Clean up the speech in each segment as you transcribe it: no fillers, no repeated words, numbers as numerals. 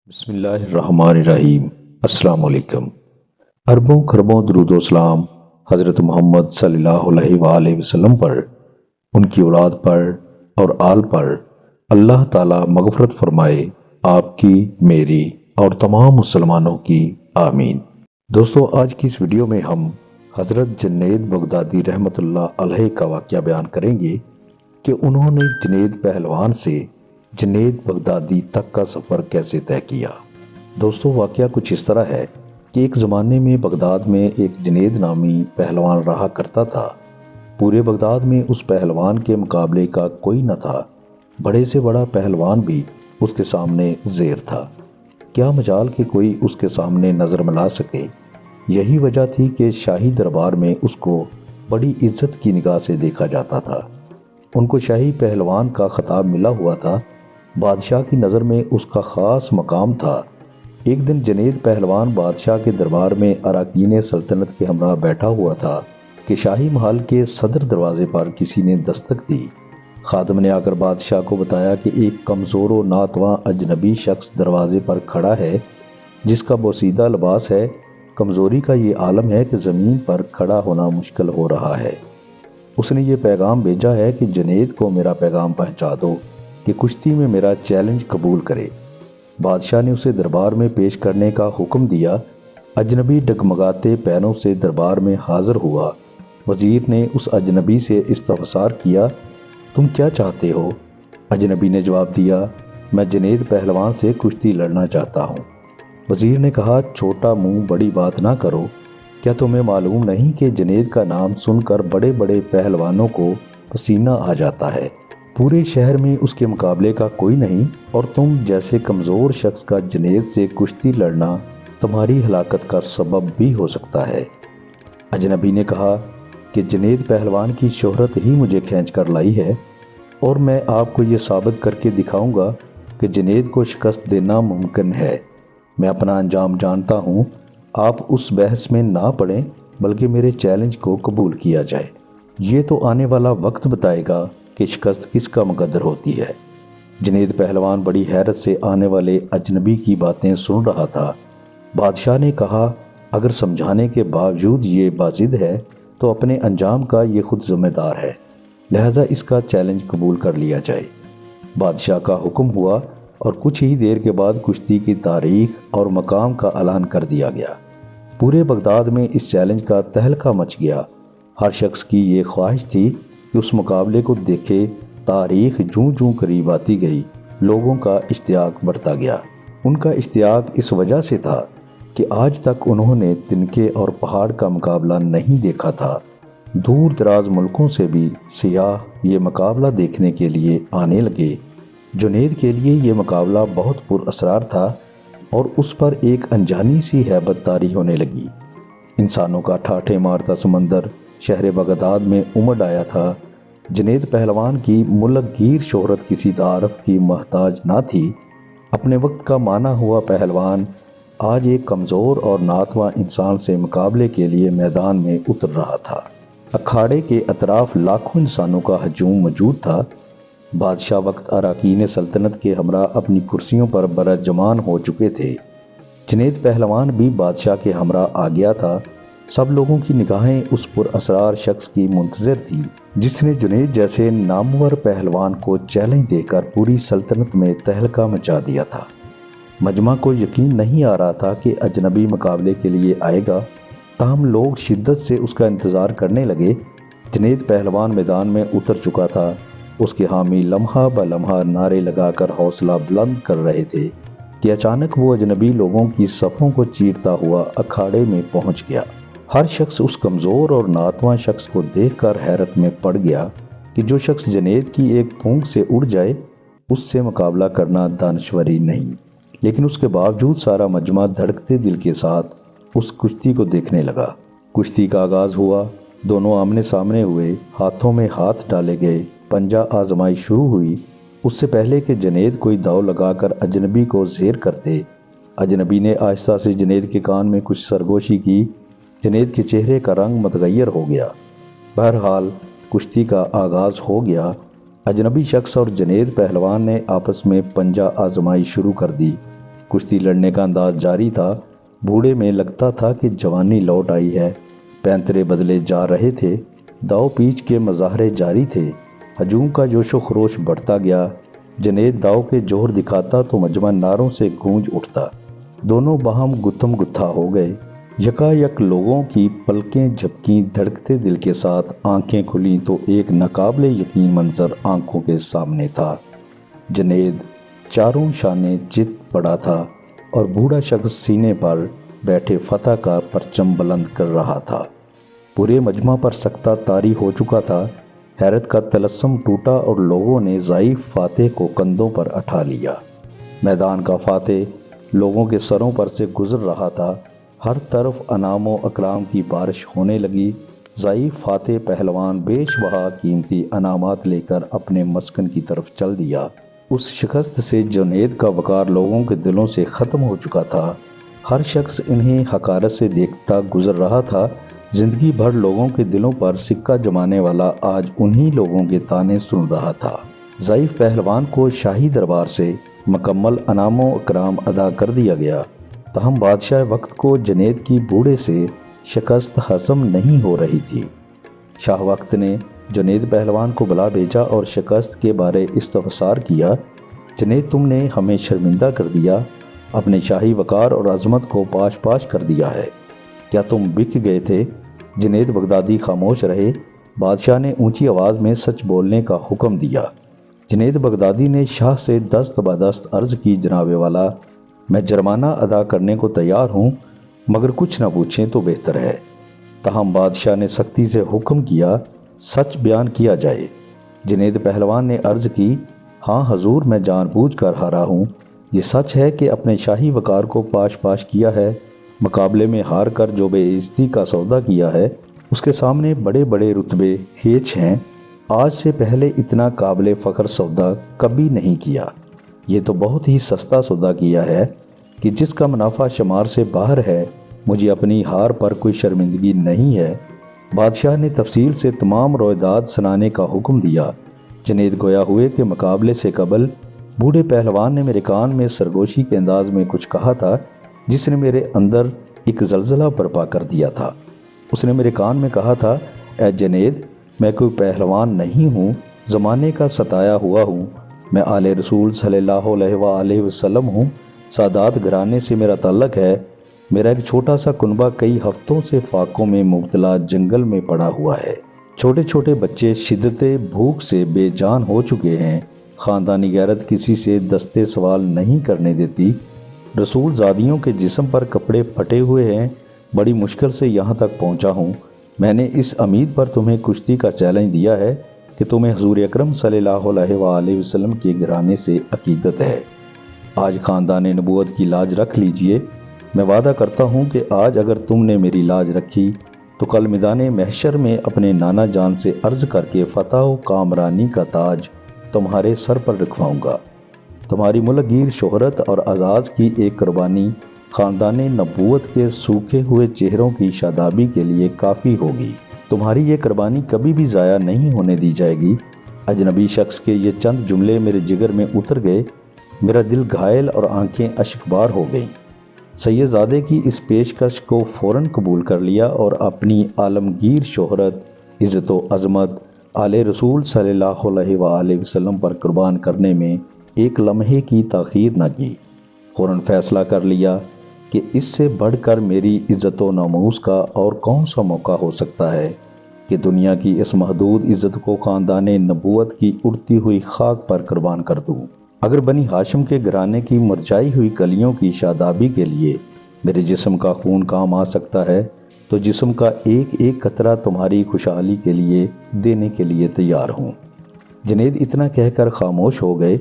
بسم اللہ الرحمن الرحیم۔ السلام علیکم۔ اربوں خربوں درود و سلام حضرت محمد صلی اللہ علیہ وآلہ وسلم پر، ان کی اولاد پر اور آل پر اللہ تعالی مغفرت فرمائے، آپ کی، میری اور تمام مسلمانوں کی، آمین۔ دوستو، آج کی اس ویڈیو میں ہم حضرت جنید بغدادی رحمت اللہ علیہ کا واقعہ بیان کریں گے کہ انہوں نے جنید پہلوان سے جنید بغدادی تک کا سفر کیسے طے کیا۔ دوستو، واقعہ کچھ اس طرح ہے کہ ایک زمانے میں بغداد میں ایک جنید نامی پہلوان رہا کرتا تھا۔ پورے بغداد میں اس پہلوان کے مقابلے کا کوئی نہ تھا۔ بڑے سے بڑا پہلوان بھی اس کے سامنے زیر تھا۔ کیا مجال کہ کوئی اس کے سامنے نظر ملا سکے۔ یہی وجہ تھی کہ شاہی دربار میں اس کو بڑی عزت کی نگاہ سے دیکھا جاتا تھا۔ ان کو شاہی پہلوان کا خطاب ملا ہوا تھا۔ بادشاہ کی نظر میں اس کا خاص مقام تھا۔ ایک دن جنید پہلوان بادشاہ کے دربار میں اراکین سلطنت کے ہمراہ بیٹھا ہوا تھا کہ شاہی محل کے صدر دروازے پر کسی نے دستک دی۔ خادم نے آ کر بادشاہ کو بتایا کہ ایک کمزور و ناتواں اجنبی شخص دروازے پر کھڑا ہے، جس کا بوسیدہ لباس ہے۔ کمزوری کا یہ عالم ہے کہ زمین پر کھڑا ہونا مشکل ہو رہا ہے۔ اس نے یہ پیغام بھیجا ہے کہ جنید کو میرا پیغام پہنچا دو کہ کشتی میں میرا چیلنج قبول کرے۔ بادشاہ نے اسے دربار میں پیش کرنے کا حکم دیا۔ اجنبی ڈگمگاتے پیروں سے دربار میں حاضر ہوا۔ وزیر نے اس اجنبی سے استفسار کیا، تم کیا چاہتے ہو؟ اجنبی نے جواب دیا، میں جنید پہلوان سے کشتی لڑنا چاہتا ہوں۔ وزیر نے کہا، چھوٹا منہ بڑی بات نہ کرو۔ کیا تمہیں معلوم نہیں کہ جنید کا نام سن کر بڑے بڑے پہلوانوں کو پسینہ آ جاتا ہے؟ پورے شہر میں اس کے مقابلے کا کوئی نہیں، اور تم جیسے کمزور شخص کا جنید سے کشتی لڑنا تمہاری ہلاکت کا سبب بھی ہو سکتا ہے۔ اجنبی نے کہا کہ جنید پہلوان کی شہرت ہی مجھے کھینچ کر لائی ہے، اور میں آپ کو یہ ثابت کر کے دکھاؤں گا کہ جنید کو شکست دینا ممکن ہے۔ میں اپنا انجام جانتا ہوں۔ آپ اس بحث میں نہ پڑیں، بلکہ میرے چیلنج کو قبول کیا جائے۔ یہ تو آنے والا وقت بتائے گا کہ شکست کس کا مقدر ہوتی ہے۔ جنید پہلوان بڑی حیرت سے آنے والے اجنبی کی باتیں سن رہا تھا۔ بادشاہ نے کہا، اگر سمجھانے کے باوجود یہ باضد ہے تو اپنے انجام کا یہ خود ذمہ دار ہے، لہذا اس کا چیلنج قبول کر لیا جائے۔ بادشاہ کا حکم ہوا، اور کچھ ہی دیر کے بعد کشتی کی تاریخ اور مقام کا اعلان کر دیا گیا۔ پورے بغداد میں اس چیلنج کا تہلکہ مچ گیا۔ ہر شخص کی یہ خواہش تھی کہ اس مقابلے کو دیکھے۔ تاریخ جوں جوں قریب آتی گئی، لوگوں کا اشتیاق بڑھتا گیا۔ ان کا اشتیاق اس وجہ سے تھا کہ آج تک انہوں نے تنکے اور پہاڑ کا مقابلہ نہیں دیکھا تھا۔ دور دراز ملکوں سے بھی سیاح یہ مقابلہ دیکھنے کے لیے آنے لگے۔ جنید کے لیے یہ مقابلہ بہت پر اسرار تھا، اور اس پر ایک انجانی سی ہیبت طاری ہونے لگی۔ انسانوں کا ٹھاٹھے مارتا سمندر شہر بغداد میں امڈ آیا تھا۔ جنید پہلوان کی ملک گیر شہرت کسی تعارف کی محتاج نہ تھی۔ اپنے وقت کا مانا ہوا پہلوان آج ایک کمزور اور ناتواں انسان سے مقابلے کے لیے میدان میں اتر رہا تھا۔ اکھاڑے کے اطراف لاکھوں انسانوں کا ہجوم موجود تھا۔ بادشاہ وقت اراکین سلطنت کے ہمراہ اپنی کرسیوں پر برجمان ہو چکے تھے۔ جنید پہلوان بھی بادشاہ کے ہمراہ آ گیا تھا۔ سب لوگوں کی نگاہیں اس پر اسرار شخص کی منتظر تھی، جس نے جنید جیسے نامور پہلوان کو چیلنج دے کر پوری سلطنت میں تہلکہ مچا دیا تھا۔ مجمع کو یقین نہیں آ رہا تھا کہ اجنبی مقابلے کے لیے آئے گا، تاہم لوگ شدت سے اس کا انتظار کرنے لگے۔ جنید پہلوان میدان میں اتر چکا تھا۔ اس کے حامی لمحہ بہ لمحہ نعرے لگا کر حوصلہ بلند کر رہے تھے کہ اچانک وہ اجنبی لوگوں کی صفوں کو چیرتا ہوا اکھاڑے میں پہنچ گیا۔ ہر شخص اس کمزور اور ناتواں شخص کو دیکھ کر حیرت میں پڑ گیا کہ جو شخص جنید کی ایک پھونک سے اڑ جائے، اس سے مقابلہ کرنا دانشوری نہیں۔ لیکن اس کے باوجود سارا مجمع دھڑکتے دل کے ساتھ اس کشتی کو دیکھنے لگا۔ کشتی کا آغاز ہوا۔ دونوں آمنے سامنے ہوئے، ہاتھوں میں ہاتھ ڈالے گئے، پنجہ آزمائی شروع ہوئی۔ اس سے پہلے کہ جنید کوئی داؤ لگا کر اجنبی کو زیر کرتے، اجنبی نے آہستہ سے جنید کے کان میں کچھ سرگوشی کی۔ جنید کے چہرے کا رنگ متغیر ہو گیا۔ بہرحال کشتی کا آغاز ہو گیا۔ اجنبی شخص اور جنید پہلوان نے آپس میں پنجہ آزمائی شروع کر دی۔ کشتی لڑنے کا انداز جاری تھا۔ بوڑھے میں لگتا تھا کہ جوانی لوٹ آئی ہے۔ پینترے بدلے جا رہے تھے، داؤ پیچ کے مظاہرے جاری تھے۔ ہجوم کا جوش و خروش بڑھتا گیا۔ جنید داؤ کے جوہر دکھاتا تو مجمع نعروں سے گونج اٹھتا۔ دونوں باہم گتھم گتھا ہو گئے۔ یکا یک لوگوں کی پلکیں جھپکیں، دھڑکتے دل کے ساتھ آنکھیں کھلیں تو ایک ناقابل یقین منظر آنکھوں کے سامنے تھا۔ جنید چاروں شانے چت پڑا تھا اور بوڑھا شخص سینے پر بیٹھے فتح کا پرچم بلند کر رہا تھا۔ پورے مجمع پر سکتہ طاری ہو چکا تھا۔ حیرت کا طلسم ٹوٹا اور لوگوں نے ضعیف فاتح کو کندھوں پر اٹھا لیا۔ میدان کا فاتح لوگوں کے سروں پر سے گزر رہا تھا۔ ہر طرف انعام و اکرام کی بارش ہونے لگی۔ ضعیف فاتح پہلوان بیش بہا قیمتی انعامات لے کر اپنے مسکن کی طرف چل دیا۔ اس شکست سے جنید کا وقار لوگوں کے دلوں سے ختم ہو چکا تھا۔ ہر شخص انہیں حقارت سے دیکھتا گزر رہا تھا۔ زندگی بھر لوگوں کے دلوں پر سکہ جمانے والا آج انہی لوگوں کے طعنے سن رہا تھا۔ ضعیف پہلوان کو شاہی دربار سے مکمل انعام و اکرام ادا کر دیا گیا، تاہم بادشاہ وقت کو جنید کی بوڑھے سے شکست ہضم نہیں ہو رہی تھی۔ شاہ وقت نے جنید پہلوان کو بلا بھیجا اور شکست کے بارے استفسار کیا۔ جنید، تم نے ہمیں شرمندہ کر دیا، اپنے شاہی وقار اور عظمت کو پاش پاش کر دیا ہے۔ کیا تم بک گئے تھے؟ جنید بغدادی خاموش رہے۔ بادشاہ نے اونچی آواز میں سچ بولنے کا حکم دیا۔ جنید بغدادی نے شاہ سے دست بدست عرض کی، جناب والا، میں جرمانہ ادا کرنے کو تیار ہوں، مگر کچھ نہ پوچھیں تو بہتر ہے۔ تاہم بادشاہ نے سختی سے حکم کیا، سچ بیان کیا جائے۔ جنید پہلوان نے عرض کی، ہاں حضور، میں جان بوجھ کر ہارا ہوں۔ یہ سچ ہے کہ اپنے شاہی وقار کو پاش پاش کیا ہے۔ مقابلے میں ہار کر جو بے عزتی کا سودا کیا ہے، اس کے سامنے بڑے بڑے رتبے ہیچ ہیں۔ آج سے پہلے اتنا قابل فخر سودا کبھی نہیں کیا۔ یہ تو بہت ہی سستا سودا کیا ہے کہ جس کا منافع شمار سے باہر ہے۔ مجھے اپنی ہار پر کوئی شرمندگی نہیں ہے۔ بادشاہ نے تفصیل سے تمام رویداد سنانے کا حکم دیا۔ جنید گویا ہوئے کہ مقابلے سے قبل بوڑھے پہلوان نے میرے کان میں سرگوشی کے انداز میں کچھ کہا تھا، جس نے میرے اندر ایک زلزلہ برپا کر دیا تھا۔ اس نے میرے کان میں کہا تھا، اے جنید، میں کوئی پہلوان نہیں ہوں، زمانے کا ستایا ہوا ہوں۔ میں آل رسول صلی اللہ علیہ وآلہ وسلم ہوں۔ سادات گھرانے سے میرا تعلق ہے۔ میرا ایک چھوٹا سا کنبہ کئی ہفتوں سے فاقوں میں مبتلا جنگل میں پڑا ہوا ہے۔ چھوٹے چھوٹے بچے شدت بھوک سے بے جان ہو چکے ہیں۔ خاندانی غیرت کسی سے دستے سوال نہیں کرنے دیتی۔ رسول زادیوں کے جسم پر کپڑے پھٹے ہوئے ہیں۔ بڑی مشکل سے یہاں تک پہنچا ہوں۔ میں نے اس امید پر تمہیں کشتی کا چیلنج دیا ہے کہ تمہیں حضور اکرم صلی اللہ علیہ وآلہ وسلم کے گھرانے سے عقیدت ہے۔ آج خاندان نبوت کی لاج رکھ لیجئے۔ میں وعدہ کرتا ہوں کہ آج اگر تم نے میری لاج رکھی تو کل میدان محشر میں اپنے نانا جان سے عرض کر کے فتح و کامرانی کا تاج تمہارے سر پر رکھواؤں گا۔ تمہاری ملک گیر شہرت اور اعزاز کی ایک قربانی خاندان نبوت کے سوکھے ہوئے چہروں کی شادابی کے لیے کافی ہوگی۔ تمہاری یہ قربانی کبھی بھی ضائع نہیں ہونے دی جائے گی۔ اجنبی شخص کے یہ چند جملے میرے جگر میں اتر گئے۔ میرا دل گھائل اور آنکھیں اشکبار ہو گئیں۔ سید زادے کی اس پیشکش کو فوراً قبول کر لیا اور اپنی عالمگیر شہرت، عزت و عظمت آل رسول صلی اللہ علیہ وآلہ وسلم پر قربان کرنے میں ایک لمحے کی تاخیر نہ کی۔ فوراً فیصلہ کر لیا کہ اس سے بڑھ کر میری عزت و ناموس کا اور کون سا موقع ہو سکتا ہے کہ دنیا کی اس محدود عزت کو خاندان نبوت کی اڑتی ہوئی خاک پر قربان کر دوں۔ اگر بنی ہاشم کے گھرانے کی مرجائی ہوئی کلیوں کی شادابی کے لیے میرے جسم کا خون کام آ سکتا ہے تو جسم کا ایک ایک قطرہ تمہاری خوشحالی کے لیے دینے کے لیے تیار ہوں۔ جنید اتنا کہہ کر خاموش ہو گئے۔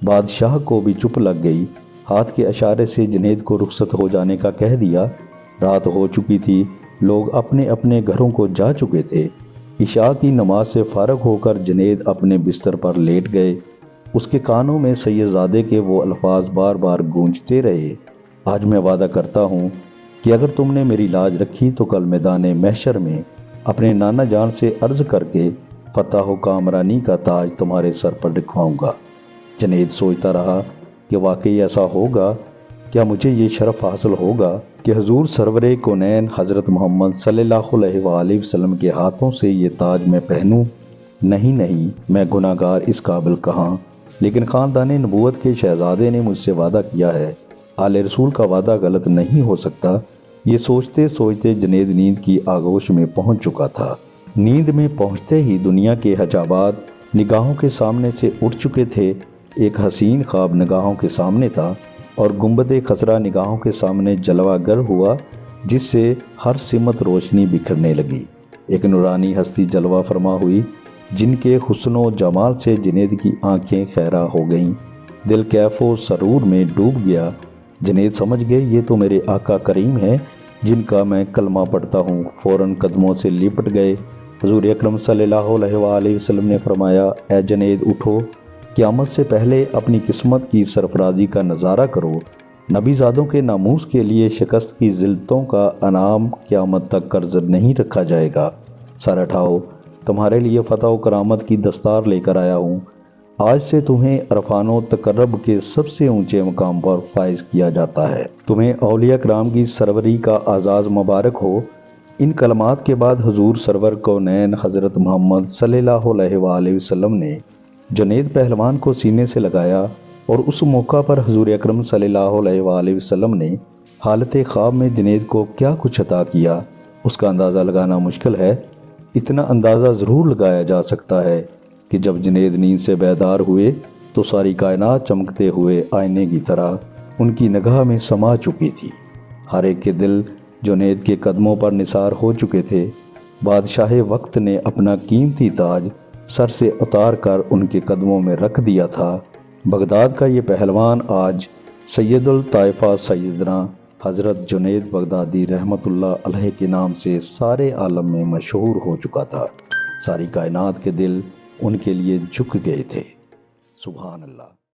بادشاہ کو بھی چپ لگ گئی۔ ہاتھ کے اشارے سے جنید کو رخصت ہو جانے کا کہہ دیا۔ رات ہو چکی تھی، لوگ اپنے اپنے گھروں کو جا چکے تھے۔ عشاء کی نماز سے فارغ ہو کر جنید اپنے بستر پر لیٹ گئے۔ اس کے کانوں میں سید زادے کے وہ الفاظ بار بار گونجتے رہے، آج میں وعدہ کرتا ہوں کہ اگر تم نے میری لاج رکھی تو کل میدان محشر میں اپنے نانا جان سے عرض کر کے فتح و کامرانی کا تاج تمہارے سر پر رکھواؤں گا۔ جنید سوچتا رہا کہ واقعی ایسا ہوگا کیا مجھے یہ شرف حاصل ہوگا کہ حضور سرور کونین حضرت محمد صلی اللہ علیہ وآلہ وسلم کے ہاتھوں سے یہ تاج میں پہنوں؟ نہیں، میں گناہ گار اس قابل کہاں، لیکن خاندان نبوت کے شہزادے نے مجھ سے وعدہ کیا ہے، آل رسول کا وعدہ غلط نہیں ہو سکتا۔ یہ سوچتے سوچتے جنید نیند کی آغوش میں پہنچ چکا تھا۔ نیند میں پہنچتے ہی دنیا کے حجابات نگاہوں کے سامنے سے اٹھ چکے تھے۔ ایک حسین خواب نگاہوں کے سامنے تھا اور گنبد خضرا نگاہوں کے سامنے جلوہ گر ہوا، جس سے ہر سمت روشنی بکھرنے لگی۔ ایک نورانی ہستی جلوہ فرما ہوئی، جن کے حسن و جمال سے جنید کی آنکھیں خیرہ ہو گئیں۔ دل کیف و سرور میں ڈوب گیا۔ جنید سمجھ گئے یہ تو میرے آقا کریم ہیں جن کا میں کلمہ پڑھتا ہوں۔ فوراً قدموں سے لپٹ گئے۔ حضور اکرم صلی اللہ علیہ وآلہ وسلم نے فرمایا، اے جنید اٹھو، قیامت سے پہلے اپنی قسمت کی سرفرازی کا نظارہ کرو۔ نبی زادوں کے ناموس کے لیے شکست کی ذلتوں کا انعام قیامت تک قرض نہیں رکھا جائے گا۔ سر اٹھاؤ، تمہارے لیے فتح و کرامت کی دستار لے کر آیا ہوں۔ آج سے تمہیں عرفان و تقرب کے سب سے اونچے مقام پر فائز کیا جاتا ہے۔ تمہیں اولیاء کرام کی سروری کا اعزاز مبارک ہو۔ ان کلمات کے بعد حضور سرور کونین حضرت محمد صلی اللہ علیہ وآلہ وسلم نے جنید پہلوان کو سینے سے لگایا، اور اس موقع پر حضور اکرم صلی اللہ علیہ وآلہ وسلم نے حالت خواب میں جنید کو کیا کچھ عطا کیا، اس کا اندازہ لگانا مشکل ہے۔ اتنا اندازہ ضرور لگایا جا سکتا ہے کہ جب جنید نیند سے بیدار ہوئے تو ساری کائنات چمکتے ہوئے آئینے کی طرح ان کی نگاہ میں سما چکی تھی۔ ہر ایک کے دل جنید کے قدموں پر نثار ہو چکے تھے۔ بادشاہ وقت نے اپنا قیمتی تاج سر سے اتار کر ان کے قدموں میں رکھ دیا تھا۔ بغداد کا یہ پہلوان آج سید الطائفہ سیدنا حضرت جنید بغدادی رحمت اللہ علیہ کے نام سے سارے عالم میں مشہور ہو چکا تھا۔ ساری کائنات کے دل ان کے لیے جھک گئے تھے۔ سبحان اللہ۔